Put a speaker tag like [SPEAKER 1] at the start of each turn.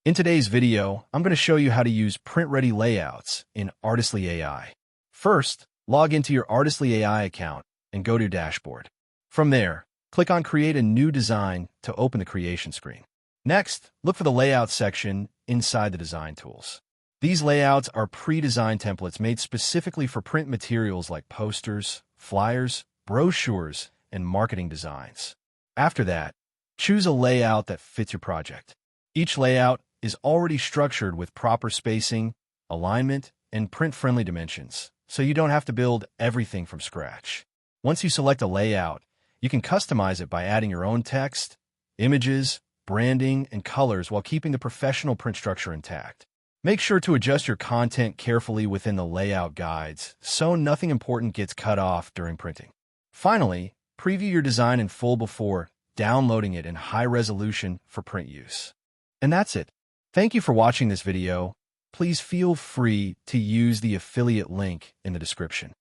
[SPEAKER 1] In today's video, I'm going to show you how to use print-ready layouts in Artistly AI. First, log into your Artistly AI account and go to Dashboard. From there, click on Create a new design to open the creation screen. Next, look for the Layout section inside the Design tools. These layouts are pre-designed templates made specifically for print materials like posters, flyers, brochures, and marketing designs. After that, choose a layout that fits your project. Each layout is already structured with proper spacing, alignment, and print-friendly dimensions, so you don't have to build everything from scratch. Once you select a layout, you can customize it by adding your own text, images, branding, and colors while keeping the professional print structure intact. Make sure to adjust your content carefully within the layout guides so nothing important gets cut off during printing. Finally, preview your design in full before downloading it in high resolution for print use. And that's it. Thank you for watching this video. Please feel free to use the affiliate link in the description.